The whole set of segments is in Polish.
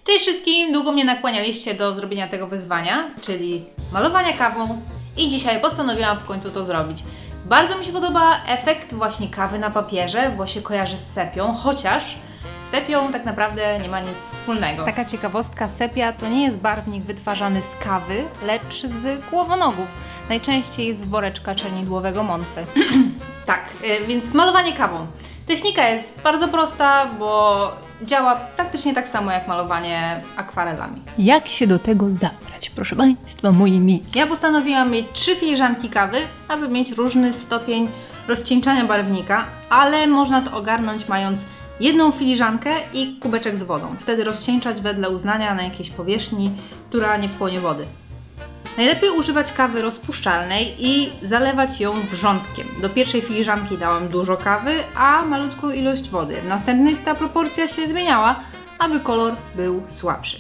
Cześć wszystkim! Długo mnie nakłanialiście do zrobienia tego wyzwania, czyli malowania kawą i dzisiaj postanowiłam w końcu to zrobić. Bardzo mi się podoba efekt właśnie kawy na papierze, bo się kojarzy z sepią, chociaż z sepią tak naprawdę nie ma nic wspólnego. Taka ciekawostka, sepia to nie jest barwnik wytwarzany z kawy, lecz z głowonogów. Najczęściej z woreczka czernidłowego Monfy. Tak, więc malowanie kawą. Technika jest bardzo prosta, bo działa praktycznie tak samo jak malowanie akwarelami. Jak się do tego zabrać, proszę Państwa, moimi? Ja postanowiłam mieć 3 filiżanki kawy, aby mieć różny stopień rozcieńczania barwnika, ale można to ogarnąć mając jedną filiżankę i kubeczek z wodą. Wtedy rozcieńczać wedle uznania na jakiejś powierzchni, która nie wchłonie wody. Najlepiej używać kawy rozpuszczalnej i zalewać ją wrzątkiem. Do pierwszej filiżanki dałam dużo kawy, a malutką ilość wody. W następnych ta proporcja się zmieniała, aby kolor był słabszy.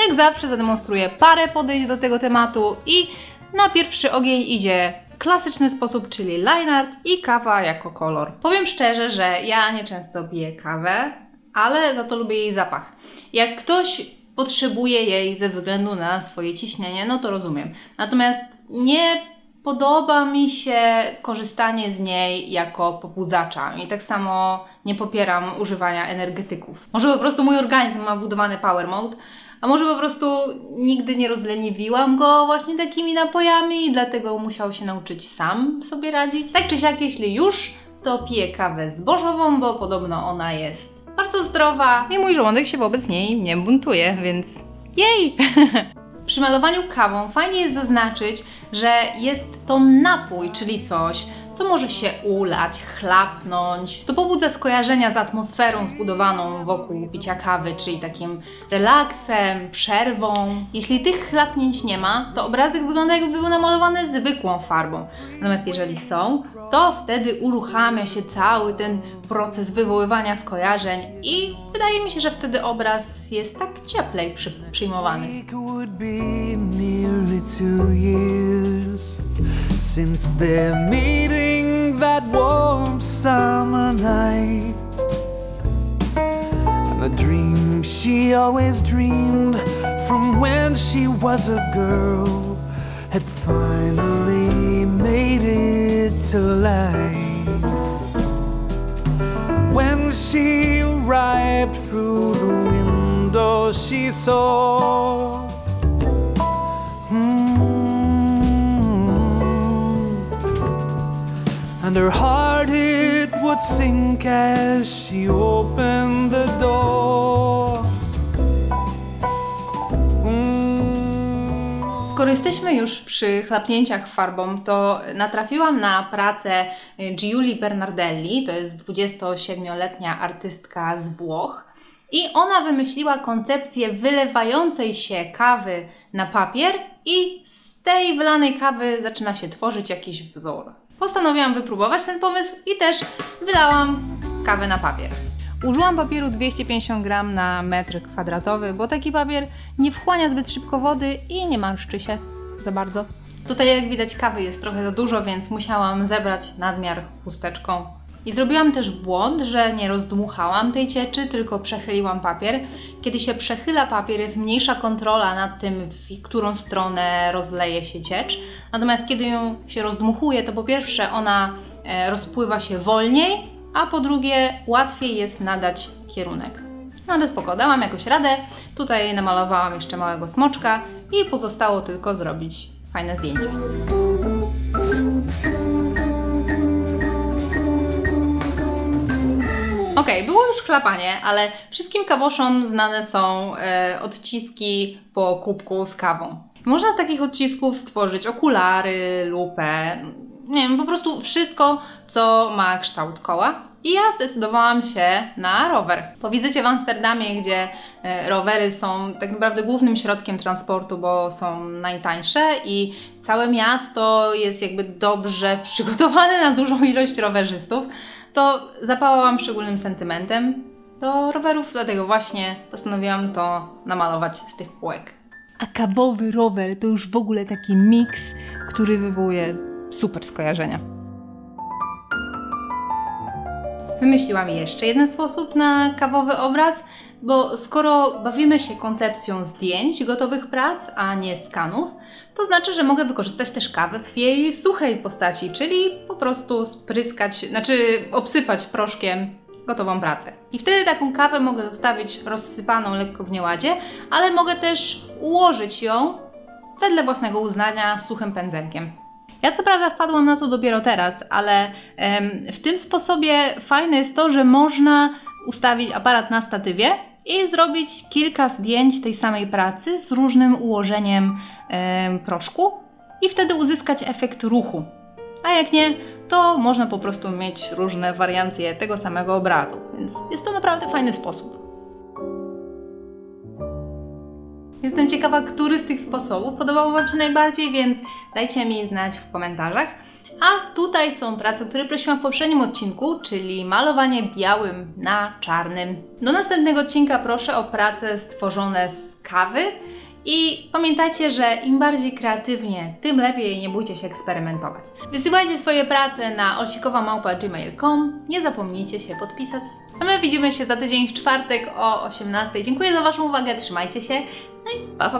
Jak zawsze zademonstruję parę podejść do tego tematu i na pierwszy ogień idzie klasyczny sposób, czyli line art i kawa jako kolor. Powiem szczerze, że ja nieczęsto piję kawę, ale za to lubię jej zapach. Jak ktoś potrzebuję jej ze względu na swoje ciśnienie, no to rozumiem. Natomiast nie podoba mi się korzystanie z niej jako pobudzacza i tak samo nie popieram używania energetyków. Może po prostu mój organizm ma wbudowany power mode, a może po prostu nigdy nie rozleniwiłam go właśnie takimi napojami i dlatego musiał się nauczyć sam sobie radzić. Tak czy siak, jeśli już, to piję kawę zbożową, bo podobno ona jest bardzo zdrowa i mój żołądek się wobec niej nie buntuje, więc jej! Przy malowaniu kawą fajnie jest zaznaczyć, że jest to napój, czyli coś, co może się ulać, chlapnąć. To pobudza skojarzenia z atmosferą zbudowaną wokół picia kawy, czyli takim relaksem, przerwą. Jeśli tych chlapnięć nie ma, to obrazek wygląda, jakby był namalowany zwykłą farbą. Natomiast jeżeli są, to wtedy uruchamia się cały ten proces wywoływania skojarzeń i wydaje mi się, że wtedy obraz jest tak cieplej przyjmowany. Since their meeting that warm summer night, and the dream she always dreamed from when she was a girl had finally made it to life. When she arrived through the window she saw and her heart it would sink as she opened the door. Skoro jesteśmy już przy chlapnięciach farbą, to natrafiłam na pracę Giulia Bernardelli, to jest 27-letnia artystka z Włoch i ona wymyśliła koncepcję wylewającej się kawy na papier i z tej wylanej kawy zaczyna się tworzyć jakiś wzór. Postanowiłam wypróbować ten pomysł i też wylałam kawę na papier. Użyłam papieru 250 g na metr kwadratowy, bo taki papier nie wchłania zbyt szybko wody i nie marszczy się za bardzo. Tutaj jak widać kawy jest trochę za dużo, więc musiałam zebrać nadmiar chusteczką. I zrobiłam też błąd, że nie rozdmuchałam tej cieczy, tylko przechyliłam papier. Kiedy się przechyla papier, jest mniejsza kontrola nad tym, w którą stronę rozleje się ciecz. Natomiast kiedy ją się rozdmuchuje, to po pierwsze ona rozpływa się wolniej, a po drugie łatwiej jest nadać kierunek. No ale spoko, dałam jakoś radę. Tutaj namalowałam jeszcze małego smoczka i pozostało tylko zrobić fajne zdjęcie. Okej, było już chlapanie, ale wszystkim kawoszom znane są odciski po kubku z kawą. Można z takich odcisków stworzyć okulary, lupę, nie wiem, po prostu wszystko, co ma kształt koła. I ja zdecydowałam się na rower. Po wizycie w Amsterdamie, gdzie rowery są tak naprawdę głównym środkiem transportu, bo są najtańsze i całe miasto jest jakby dobrze przygotowane na dużą ilość rowerzystów, to zapałałam szczególnym sentymentem do rowerów, dlatego właśnie postanowiłam to namalować z tych półek. A kawowy rower to już w ogóle taki miks, który wywołuje super skojarzenia. wymyśliłam jeszcze jeden sposób na kawowy obraz, bo skoro bawimy się koncepcją zdjęć gotowych prac, a nie skanów, to znaczy, że mogę wykorzystać też kawę w jej suchej postaci, czyli po prostu obsypać proszkiem gotową pracę. I wtedy taką kawę mogę zostawić rozsypaną lekko w nieładzie, ale mogę też ułożyć ją wedle własnego uznania suchym pędzelkiem. Ja co prawda wpadłam na to dopiero teraz, ale w tym sposobie fajne jest to, że można ustawić aparat na statywie i zrobić kilka zdjęć tej samej pracy z różnym ułożeniem proszku i wtedy uzyskać efekt ruchu. A jak nie, to można po prostu mieć różne wariacje tego samego obrazu, więc jest to naprawdę fajny sposób. Jestem ciekawa, który z tych sposobów podobał Wam się najbardziej, więc dajcie mi znać w komentarzach. A tutaj są prace, które prosiłam w poprzednim odcinku, czyli malowanie białym na czarnym. Do następnego odcinka proszę o prace stworzone z kawy. I pamiętajcie, że im bardziej kreatywnie, tym lepiej, nie bójcie się eksperymentować. Wysyłajcie swoje prace na olsikowa@gmail.com. Nie zapomnijcie się podpisać. A my widzimy się za tydzień w czwartek o 18:00. Dziękuję za Waszą uwagę, trzymajcie się. No i pa!